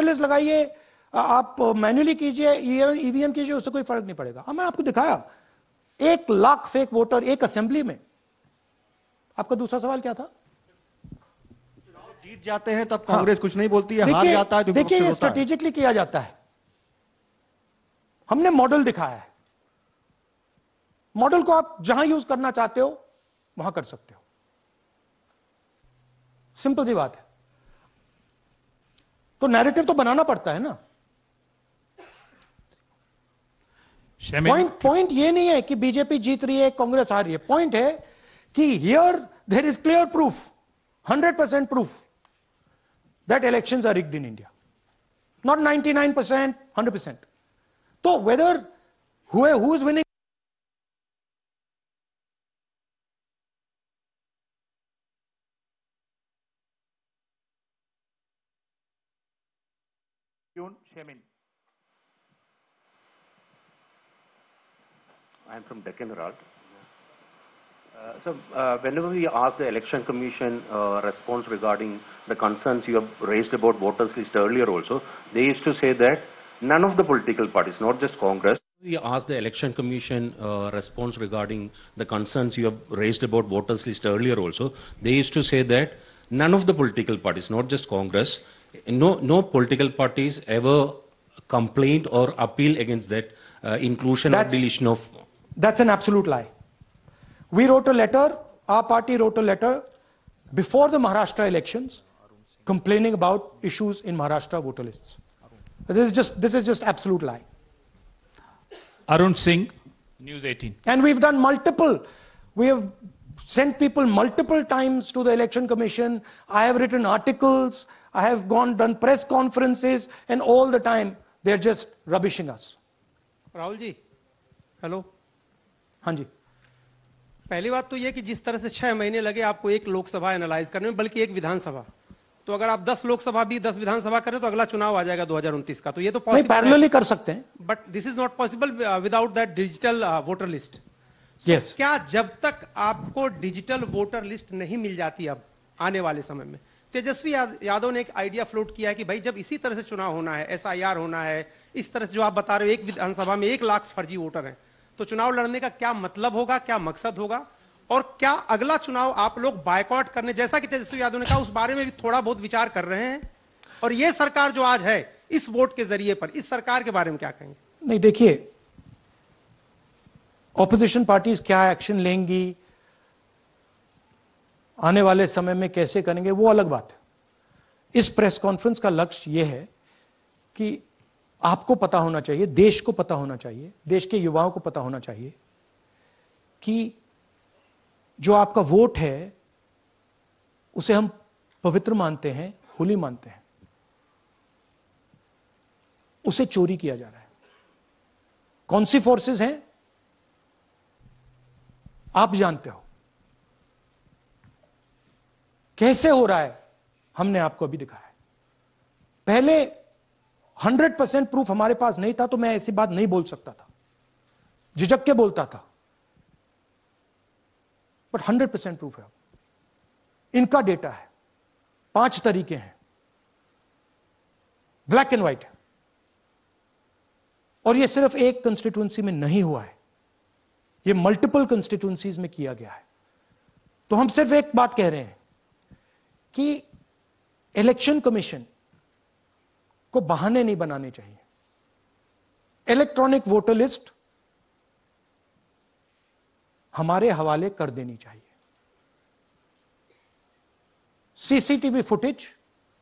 Voter list लगाइए, आप manually कीजिए, ईवीएम कीजिए, उससे कोई फर्क नहीं पड़ेगा। अब मैं आपको दिखाया 1 लाख फेक वोटर एक असेंबली में। आपका दूसरा सवाल क्या था? जीत जाते हैं तब कांग्रेस कुछ नहीं बोलती है, हार जाता है तो देखिए ये स्ट्रेटेजिकली किया जाता है। हमने मॉडल दिखाया है, मॉडल को आप जहां यूज करना चाहते हो वहां कर सकते हो, सिंपल सी बात है। तो नैरेटिव तो बनाना पड़ता है ना। पॉइंट ये नहीं है कि बीजेपी जीत रही है, कांग्रेस हार रही है। पॉइंट है कि here there is clear proof, 100% proof that elections are rigged in India. Not 99%, 100%. So whether who is winning. I am from Deccan Herald. So whenever we ask the Election Commission response regarding the concerns you have raised about voters list earlier also, they used to say that none of the political parties, not just Congress. We asked the Election Commission response regarding the concerns you have raised about voters list earlier also, they used to say that none of the political parties, not just Congress, no political parties ever complained or appealed against that inclusion or deletion of. That's an absolute lie. We wrote a letter, our party wrote a letter before the Maharashtra elections complaining about issues in Maharashtra voter lists. This is just absolute lie. Arun Singh, News 18. And we have sent people multiple times to the Election Commission. I have written articles, I have done press conferences, and all the time they're just rubbishing us. Rahul ji, hello. हाँ जी। पहली बात तो ये कि जिस तरह से 6 महीने लगे आपको एक लोकसभा एनालाइज करने में, बल्कि एक विधानसभा, तो अगर आप 10 लोकसभा भी 10 विधानसभा करें तो अगला चुनाव आ जाएगा 2029 का, तो ये तो पॉसिबल पैरेलली कर सकते हैं, but this is not possible without that digital voter list. Yes. क्या जब तक आपको डिजिटल वोटर लिस्ट नहीं मिल जाती अब आने वाले समय में, तेजस्वी यादव ने एक आइडिया फ्लोट किया है कि भाई जब इसी तरह से चुनाव होना है, SIR होना है, इस तरह से जो आप बता रहे हो एक विधानसभा में 1 लाख फर्जी वोटर हैं, तो चुनाव लड़ने का क्या मतलब होगा, क्या मकसद होगा, और क्या अगला चुनाव आप लोग बायकॉट करने, जैसा कि तेजस्वी यादव ने कहा, उस बारे में भी थोड़ा बहुत विचार कर रहे हैं? और ये सरकार जो आज है इस वोट के जरिए पर, इस सरकार के बारे में क्या कहेंगे? नहीं, देखिए ऑपोजिशन पार्टीज क्या एक्शन लेंगी, आने वाले समय में कैसे करेंगे, वो अलग बात है। इस प्रेस कॉन्फ्रेंस का लक्ष्य यह है कि आपको पता होना चाहिए, देश को पता होना चाहिए, देश के युवाओं को पता होना चाहिए कि जो आपका वोट है उसे हम पवित्र मानते हैं, होली मानते हैं, उसे चोरी किया जा रहा है। कौन सी फोर्सेस हैं आप जानते हो, कैसे हो रहा है हमने आपको अभी दिखाया है। पहले 100% प्रूफ हमारे पास नहीं था तो मैं ऐसी बात नहीं बोल सकता था, झिझक के बोलता था, बट 100% प्रूफ है। इनका डेटा है, 5 तरीके हैं, ब्लैक एंड व्हाइट है, और यह सिर्फ एक कंस्टिट्यूएंसी में नहीं हुआ है, यह मल्टीपल कंस्टिट्यूएंसीज में किया गया है। तो हम सिर्फ एक बात कह रहे हैं कि इलेक्शन कमीशन को बहाने नहीं बनाने चाहिए। इलेक्ट्रॉनिक वोटर लिस्ट हमारे हवाले कर देनी चाहिए, CCTV फुटेज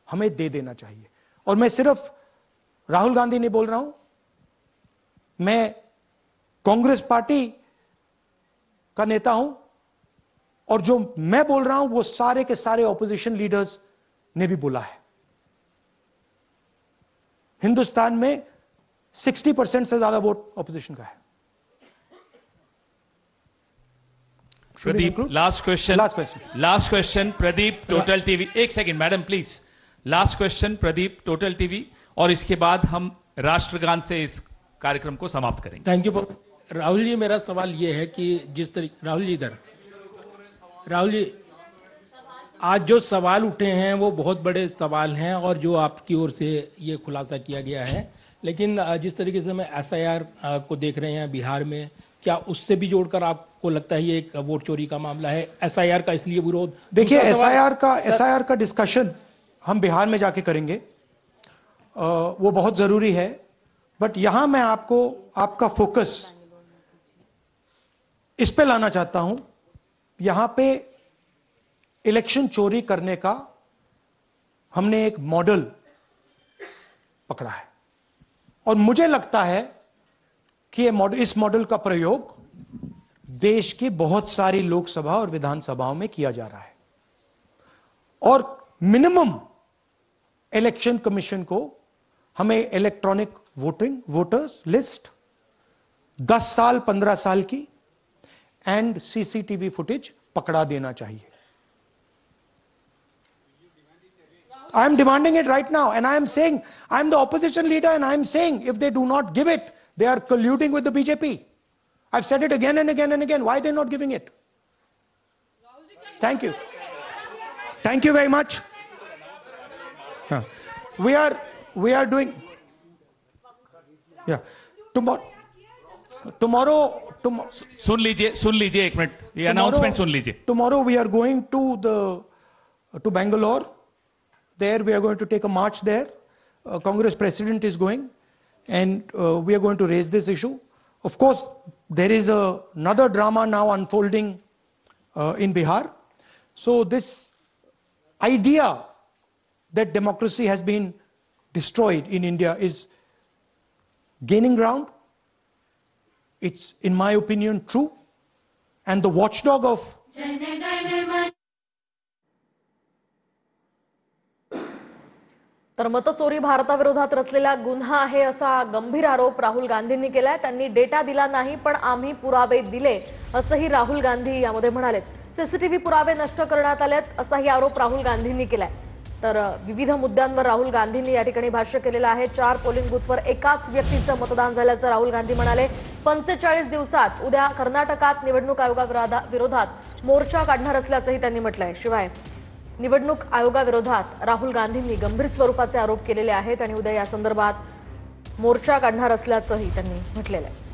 हमें दे देना चाहिए। और मैं सिर्फ राहुल गांधी नहीं बोल रहा हूं, मैं कांग्रेस पार्टी का नेता हूं, और जो मैं बोल रहा हूं वो सारे के सारे ऑपोजिशन लीडर्स ने भी बोला है। हिंदुस्तान में 60% से ज्यादा वोट ऑपोजिशन का है। Pradeep, last question Pradeep, total TV. एक second madam please, last question Pradeep, total TV, और इसके बाद हम राष्ट्रगान से इस कार्यक्रम को समाप्त करेंगे। Thank you Rahul ji. मेरा सवाल यह है कि जिस तरीके राहुल जी आज जो सवाल उठे हैं वो बहुत बड़े सवाल हैं और जो आपकी ओर से ये खुलासा किया गया है, लेकिन जिस तरीके से मैं एसआईआर को देख रहे हैं बिहार में, क्या उससे भी जोड़कर आपको लगता है ये एक वोट चोरी का मामला है? एसआईआर का इसलिए विरोध? देखिए, एसआईआर का डिस्कशन हम बिहार में जाके करेंगे, वो बहुत जरूरी है। बट यहां मैं आपका फोकस इस पे लाना चाहता हूं। यहां पे इलेक्शन चोरी करने का हमने एक मॉडल पकड़ा है और मुझे लगता है कि इस मॉडल का प्रयोग देश की बहुत सारी लोकसभा और विधानसभाओं में किया जा रहा है। और मिनिमम इलेक्शन कमीशन को हमें इलेक्ट्रॉनिक वोटर्स लिस्ट 10 साल 15 साल की एंड सीसीटीवी फुटेज पकड़ा देना चाहिए। I am demanding it right now, and I am saying, I am the opposition leader, and I am saying, if they do not give it, they are colluding with the BJP. I've said it again and again and again. Why are they not giving it? Thank you. Thank you very much. We are doing. Yeah. Tomorrow. सुन लीजिए एक minute, ये announcement सुन लीजिए। Tomorrow we are going to Bangalore. There we are going to take a march there. Congress president is going, and we are going to raise this issue. Of course, there is another drama now unfolding in Bihar. So this idea that democracy has been destroyed in India is gaining ground. It's, in my opinion, true. And the watchdog of तर मतचोरी भारताविरोधात रचलेला गुन्हा आहे असा गंभीर आरोप राहुल गांधींनी केलाय। त्यांनी data दिला नाही पण आम्ही पुरावे दिले असंही राहुल गांधी यामध्ये म्हणालेत। सीसीटीव्ही पुरावे नष्ट करण्यात आलेत असाही आरोप राहुल गांधींनी केलाय। तर विविध मुद्द्यांवर राहुल गांधींनी या ठिकाणी भाष्य केलेलं आहे। 4 पोलिंग बूथवर एकाच व्यक्तीचं मतदान झाल्याचं राहुल गांधी म्हणाले। 45 दिवसात उद्या कर्नाटकात निवडणूक आयोगाविरोधात मोर्चा काढणार असल्याचंही त्यांनी म्हटलंय। शिवाय निवडणूक आयोगाविरोधात राहुल गांधींनी गंभीर स्वरूपाचे आरोप केलेले आहेत आणि उद्या या संदर्भात मोर्चा काढणार असल्याचंही त्यांनी म्हटलेलं आहे।